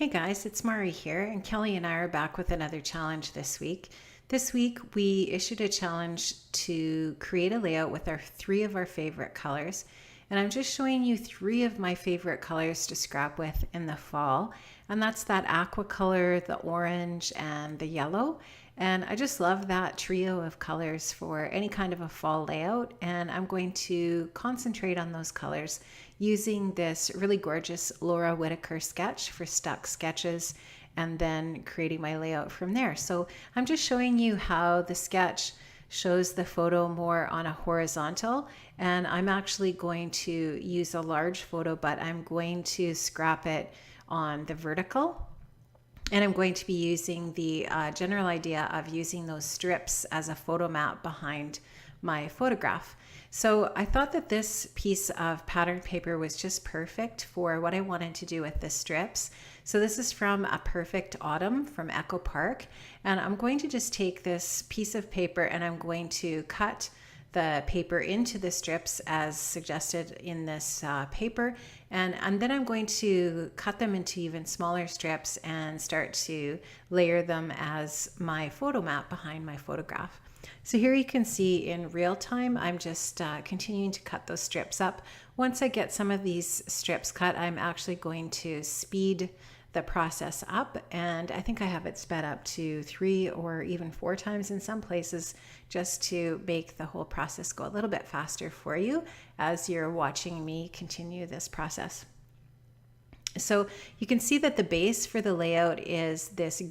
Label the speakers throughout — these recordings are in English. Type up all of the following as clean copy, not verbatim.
Speaker 1: Hey guys, it's Mari here, and Kelly and I are back with another challenge this week. This week we issued a challenge to create a layout with three of our favorite colors, and I'm just showing you three of my favorite colors to scrap with in the fall, and that's that aqua color, the orange, and the yellow. And I just love that trio of colors for any kind of a fall layout, and I'm going to concentrate on those colors using this really gorgeous Laura Whitaker sketch for Stuck Sketches, and then creating my layout from there. So I'm just showing you how the sketch shows the photo more on a horizontal, and I'm actually going to use a large photo, but I'm going to scrap it on the vertical. And I'm going to be using the general idea of using those strips as a photo map behind my photograph. So I thought that this piece of pattern paper was just perfect for what I wanted to do with the strips. So this is from A Perfect Autumn from Echo Park. And I'm going to just take this piece of paper and I'm going to cut the paper into the strips as suggested in this paper, and then I'm going to cut them into even smaller strips and start to layer them as my photo map behind my photograph. So here you can see in real time I'm just continuing to cut those strips up. Once I get some of these strips cut, I'm actually going to speed the process up, and I think I have it sped up to 3 or even 4 times in some places, just to make the whole process go a little bit faster for you as you're watching me continue this process. So you can see that the base for the layout is this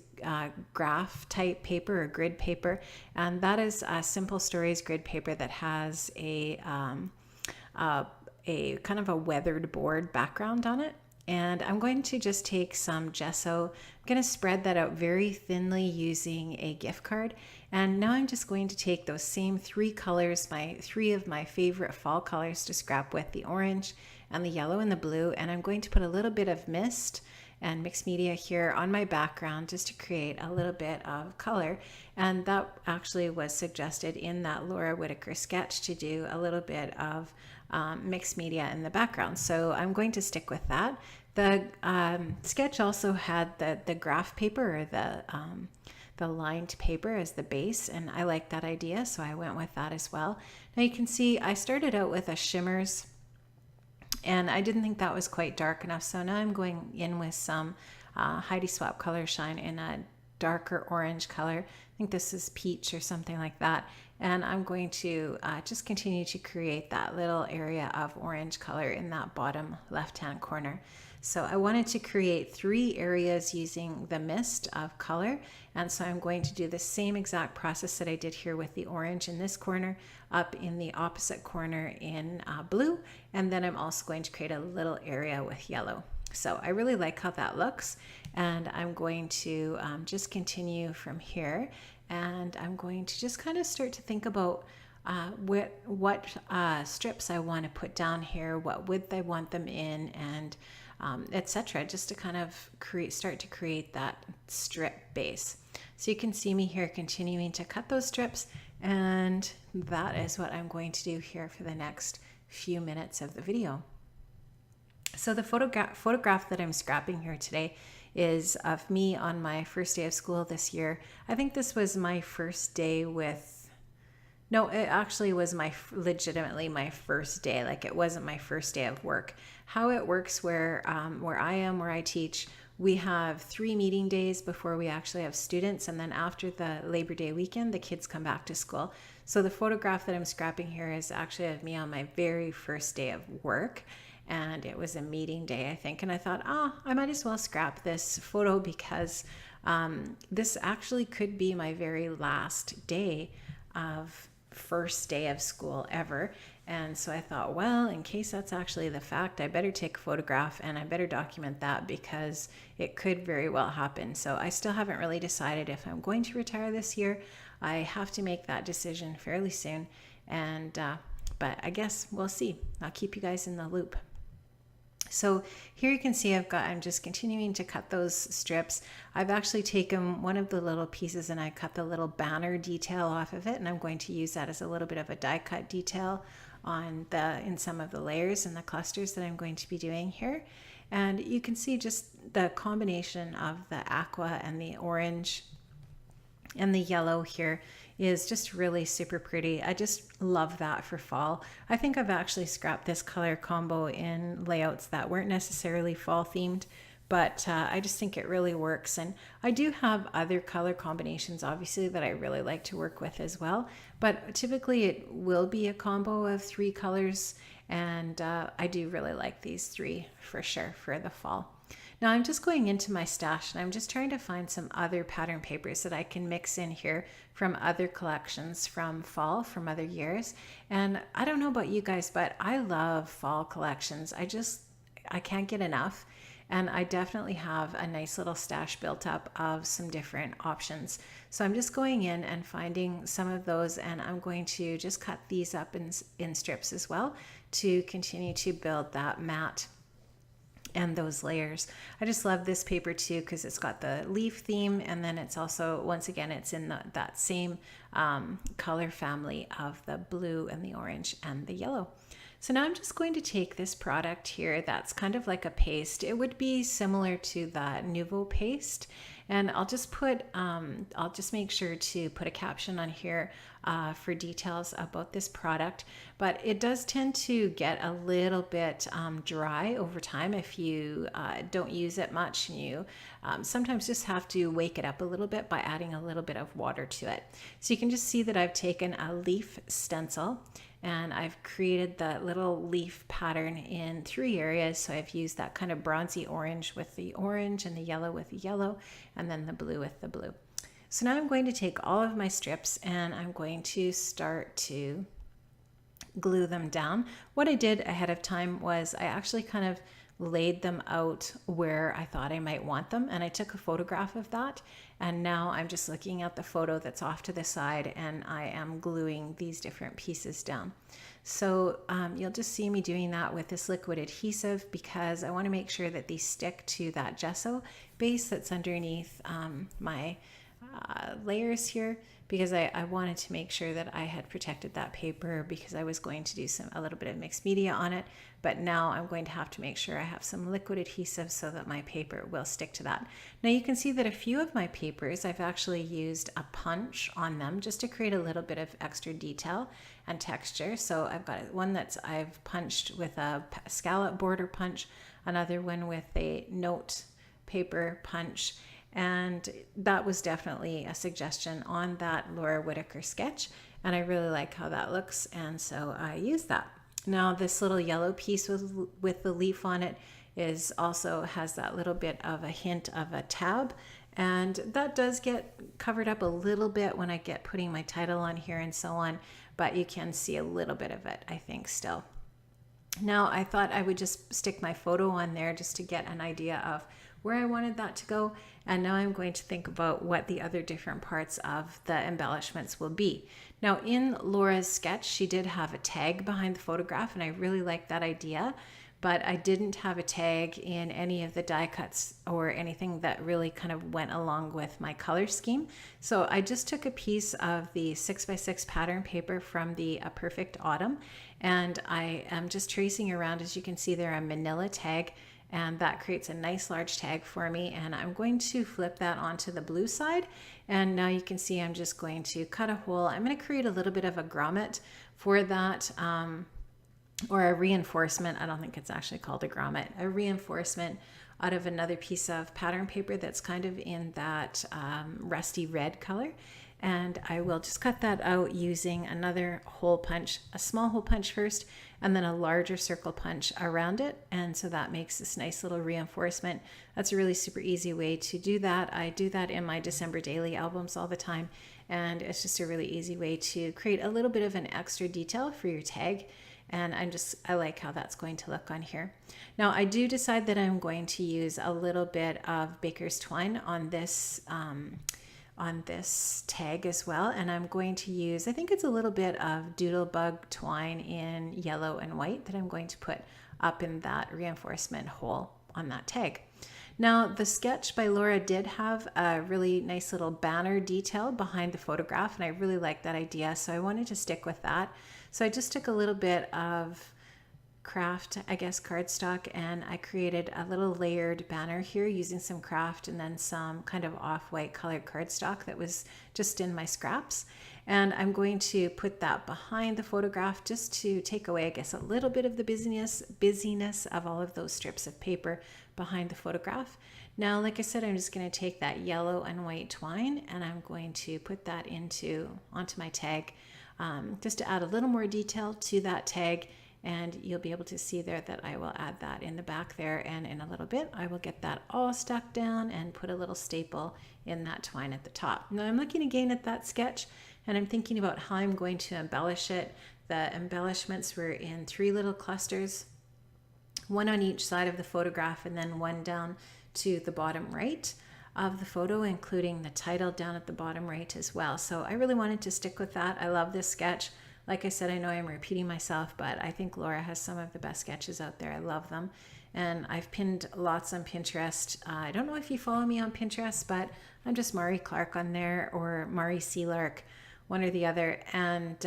Speaker 1: graph type paper or grid paper, and that is a Simple Stories grid paper that has a kind of a weathered board background on it. And I'm going to just take some gesso. I'm going to spread that out very thinly using a gift card. And now I'm just going to take those same 3 colors, my 3 of my favorite fall colors to scrap with, the orange and the yellow and the blue. And I'm going to put a little bit of mist and mixed media here on my background just to create a little bit of color. And that actually was suggested in that Laura Whitaker sketch, to do a little bit of mixed media in the background. So I'm going to stick with that. The sketch also had the graph paper, or the lined paper as the base, and I like that idea, so I went with that as well. Now you can see I started out with a shimmers, and I didn't think that was quite dark enough, so now I'm going in with some Heidi Swapp Color Shine in a darker orange color. I think this is peach or something like that. And I'm going to just continue to create that little area of orange color in that bottom left-hand corner. So I wanted to create 3 areas using the mist of color. And so I'm going to do the same exact process that I did here with the orange in this corner, up in the opposite corner in blue. And then I'm also going to create a little area with yellow. So I really like how that looks, and I'm going to just continue from here, and I'm going to just kind of start to think about what strips I want to put down here, what width I want them in, and etc., just to kind of start to create that strip base. So you can see me here continuing to cut those strips, and that is what I'm going to do here for the next few minutes of the video. So the photograph that I'm scrapping here today is of me on my first day of school this year. I think this was my first day with, no, it actually was legitimately my first day. Like, it wasn't my first day of work. How it works where I teach, we have 3 meeting days before we actually have students, and then after the Labor Day weekend, the kids come back to school. So the photograph that I'm scrapping here is actually of me on my very first day of work. And it was a meeting day, I think. And I thought, I might as well scrap this photo because this actually could be my very last day of first day of school ever. And so I thought, well, in case that's actually the fact, I better take a photograph and I better document that, because it could very well happen. So I still haven't really decided if I'm going to retire this year. I have to make that decision fairly soon. And but I guess we'll see. I'll keep you guys in the loop. So here you can see I'm just continuing to cut those strips. I've actually taken one of the little pieces and I cut the little banner detail off of it, and I'm going to use that as a little bit of a die cut detail in some of the layers and the clusters that I'm going to be doing here. And you can see just the combination of the aqua and the orange and the yellow here is just really super pretty. I just love that for fall. I think I've actually scrapped this color combo in layouts that weren't necessarily fall themed, but I just think it really works. And I do have other color combinations, obviously, that I really like to work with as well. But typically it will be a combo of 3 colors. And I do really like these 3 for sure for the fall. Now I'm just going into my stash and I'm just trying to find some other pattern papers that I can mix in here from other collections from fall, from other years. And I don't know about you guys, but I love fall collections. I can't get enough. And I definitely have a nice little stash built up of some different options. So I'm just going in and finding some of those, and I'm going to just cut these up in strips as well to continue to build that mat and those layers. I just love this paper too because it's got the leaf theme, and then it's also, once again, it's in that same color family of the blue and the orange and the yellow. So now I'm just going to take this product here that's kind of like a paste. It would be similar to the Nuvo paste. And I'll just make sure to put a caption on here for details about this product. But it does tend to get a little bit dry over time if you don't use it much. And you sometimes just have to wake it up a little bit by adding a little bit of water to it. So you can just see that I've taken a leaf stencil and I've created the little leaf pattern in 3 areas. So I've used that kind of bronzy orange with the orange and the yellow with the yellow, and then the blue with the blue. So now I'm going to take all of my strips and I'm going to start to glue them down. What I did ahead of time was I actually kind of laid them out where I thought I might want them, and I took a photograph of that, and now I'm just looking at the photo that's off to the side and I am gluing these different pieces down. So you'll just see me doing that with this liquid adhesive because I want to make sure that these stick to that gesso base that's underneath my layers here, because I wanted to make sure that I had protected that paper because I was going to do a little bit of mixed media on it. But now I'm going to have to make sure I have some liquid adhesive so that my paper will stick to that. Now you can see that a few of my papers, I've actually used a punch on them just to create a little bit of extra detail and texture. So I've got one that I've punched with a scallop border punch, another one with a note paper punch. And that was definitely a suggestion on that Laura Whitaker sketch. And I really like how that looks. And so I used that. Now this little yellow piece with the leaf on it also has that little bit of a hint of a tab. And that does get covered up a little bit when I get putting my title on here and so on. But you can see a little bit of it, I think, still. Now I thought I would just stick my photo on there just to get an idea of where I wanted that to go. And now I'm going to think about what the other different parts of the embellishments will be. Now in Laura's sketch, she did have a tag behind the photograph, and I really like that idea, but I didn't have a tag in any of the die cuts or anything that really kind of went along with my color scheme. So I just took a piece of the 6x6 pattern paper from the A Perfect Autumn, and I am just tracing around, as you can see there, a manila tag, and that creates a nice large tag for me. And I'm going to flip that onto the blue side. And now you can see I'm just going to cut a hole. I'm going to create a little bit of a grommet for that, or a reinforcement. I don't think it's actually called a grommet, a reinforcement out of another piece of pattern paper that's kind of in that rusty red color. And I will just cut that out using another hole punch, a small hole punch first, and then a larger circle punch around it. And so that makes this nice little reinforcement. That's a really super easy way to do that. I do that in my December daily albums all the time. And it's just a really easy way to create a little bit of an extra detail for your tag. And I like how that's going to look on here. Now I do decide that I'm going to use a little bit of Baker's Twine on this tag as well, and I'm going to use, I think it's a little bit of Doodlebug twine in yellow and white that I'm going to put up in that reinforcement hole on that tag. Now the sketch by Laura did have a really nice little banner detail behind the photograph, and I really like that idea, so I wanted to stick with that. So I just took a little bit of craft, I guess, cardstock, and I created a little layered banner here using some craft and then some kind of off-white colored cardstock that was just in my scraps. And I'm going to put that behind the photograph just to take away, I guess, a little bit of the busyness of all of those strips of paper behind the photograph. Now, like I said, I'm just going to take that yellow and white twine and I'm going to put that onto my tag, just to add a little more detail to that tag. And you'll be able to see there that I will add that in the back there, and in a little bit I will get that all stuck down and put a little staple in that twine at the top. Now I'm looking again at that sketch and I'm thinking about how I'm going to embellish it. The embellishments were in 3 little clusters, one on each side of the photograph and then one down to the bottom right of the photo, including the title down at the bottom right as well. So I really wanted to stick with that. I love this sketch. Like I said, I know I'm repeating myself, but I think Laura has some of the best sketches out there. I love them. And I've pinned lots on Pinterest. I don't know if you follow me on Pinterest, but I'm just Mari Clark on there, or Mari Sealark, one or the other. And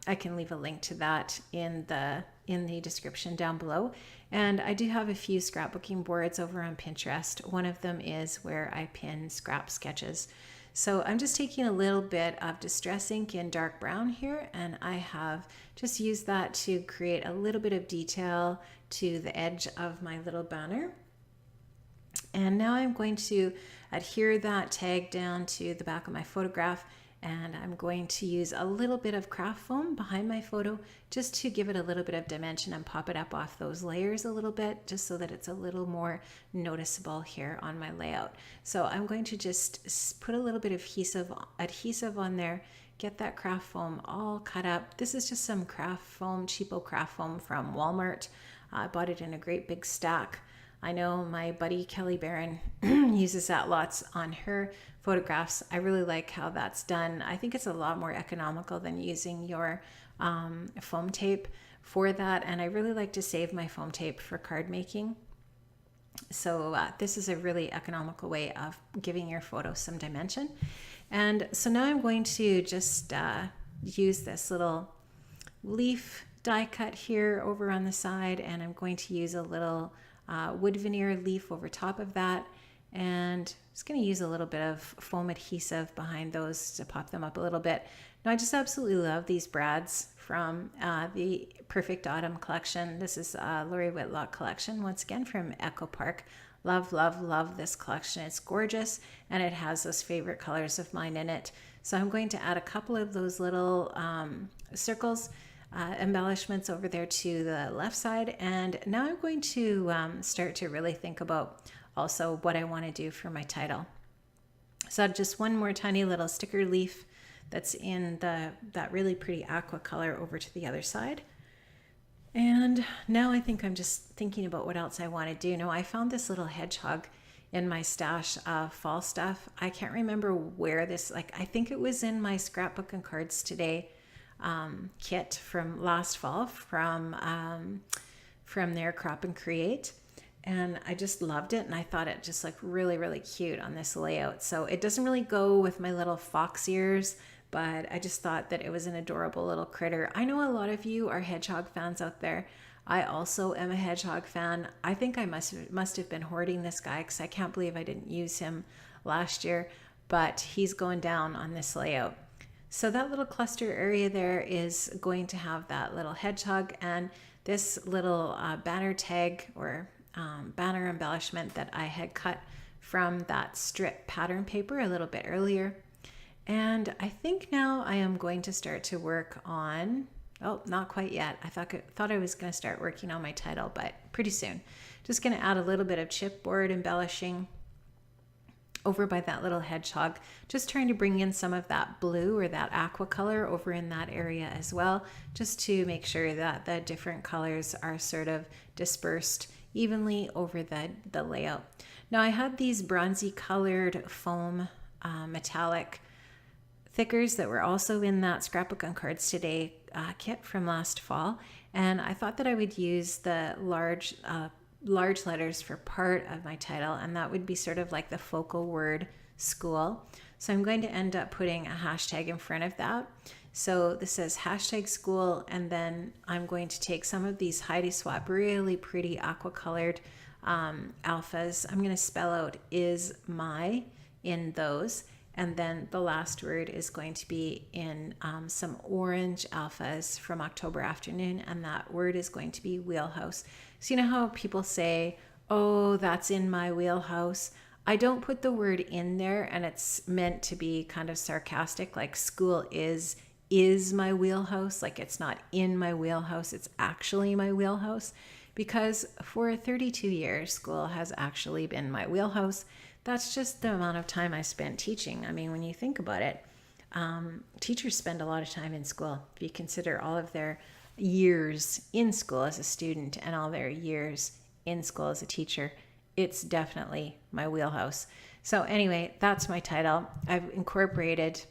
Speaker 1: I can leave a link to that in the description down below. And I do have a few scrapbooking boards over on Pinterest. One of them is where I pin scrap sketches. So I'm just taking a little bit of Distress ink in dark brown here, and I have just used that to create a little bit of detail to the edge of my little banner. And now I'm going to adhere that tag down to the back of my photograph, and I'm going to use a little bit of craft foam behind my photo just to give it a little bit of dimension and pop it up off those layers a little bit, just so that it's a little more noticeable here on my layout. So I'm going to just put a little bit of adhesive on there, get that craft foam all cut up. This is just some craft foam, cheapo craft foam from Walmart. I bought it in a great big stack. I know my buddy Kelly Barron uses that lots on her photographs. I really like how that's done. I think it's a lot more economical than using your foam tape for that. And I really like to save my foam tape for card making. So this is a really economical way of giving your photo some dimension. And so now I'm going to just use this little leaf die cut here over on the side, and I'm going to use a little wood veneer leaf over top of that, and just going to use a little bit of foam adhesive behind those to pop them up a little bit. Now I just absolutely love these brads from the Perfect Autumn collection. This is Lori Whitlock collection, once again from Echo Park. Love, love, love this collection. It's gorgeous, and it has those favorite colors of mine in it. So I'm going to add a couple of those little circles, embellishments over there to the left side. And now I'm going to start to really think about also what I want to do for my title. So I have just one more tiny little sticker leaf that's in that really pretty aqua color over to the other side. And now I think I'm just thinking about what else I want to do. Now I found this little hedgehog in my stash of fall stuff. I can't remember where this, I think it was in my Scrapbook and Cards Today kit from last fall from their Crop and Create. And I just loved it, and I thought it just looked really, really cute on this layout. So it doesn't really go with my little fox ears, but I just thought that it was an adorable little critter. I know a lot of you are hedgehog fans out there. I also am a hedgehog fan. I think I must have been hoarding this guy, because I can't believe I didn't use him last year, but he's going down on this layout. So that little cluster area there is going to have that little hedgehog, and this little banner tag or banner embellishment that I had cut from that strip pattern paper a little bit earlier. And I think now I am going to start to work on, oh, not quite yet. I thought I was going to start working on my title, but pretty soon. Just going to add a little bit of chipboard embellishing over by that little hedgehog, just trying to bring in some of that blue or that aqua color over in that area as well, just to make sure that the different colors are sort of dispersed evenly over the layout. Now I had these bronzy colored foam metallic thickers that were also in that Scrapbook and Cards Today kit from last fall, and I thought that I would use the large letters for part of my title, and that would be sort of like the focal word school. So I'm going to end up putting a hashtag in front of that. So this says hashtag school, and then I'm going to take some of these Heidi Swap really pretty aqua colored alphas. I'm going to spell out is my in those, and then the last word is going to be in some orange alphas from October Afternoon, and that word is going to be wheelhouse. So you know how people say, oh, that's in my wheelhouse? I don't put the word in there, and it's meant to be kind of sarcastic, like school is my wheelhouse. Like it's not in my wheelhouse, it's actually my wheelhouse. Because for 32 years, school has actually been my wheelhouse. That's just the amount of time I spent teaching. I mean, when you think about it, teachers spend a lot of time in school. If you consider all of their years in school as a student and all their years in school as a teacher, it's definitely my wheelhouse. So anyway, that's my title. I've incorporated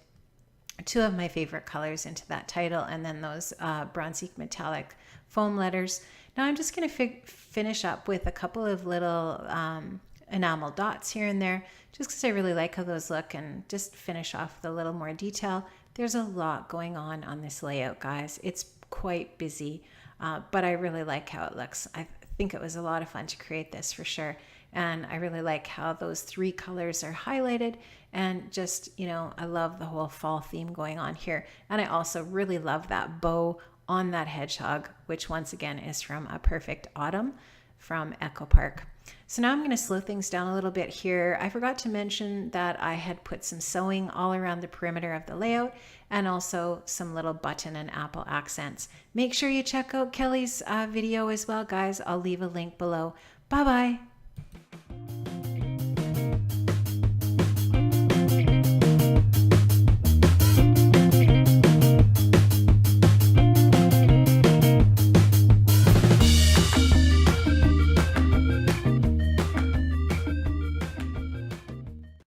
Speaker 1: two of my favorite colors into that title, and then those bronzy metallic foam letters. Now I'm just going to finish up with a couple of little enamel dots here and there, just because I really like how those look, and just finish off with a little more detail. There's a lot going on this layout, guys. It's quite busy, but I really like how it looks. I think it was a lot of fun to create this for sure. And I really like how those three colors are highlighted, and just, you know, I love the whole fall theme going on here. And I also really love that bow on that hedgehog, which once again is from A Perfect Autumn from Echo Park. So now I'm going to slow things down a little bit here. I forgot to mention that I had put some sewing all around the perimeter of the layout, and also some little button and apple accents. Make sure you check out Kelly's video as well, guys. I'll leave a link below. Bye-bye.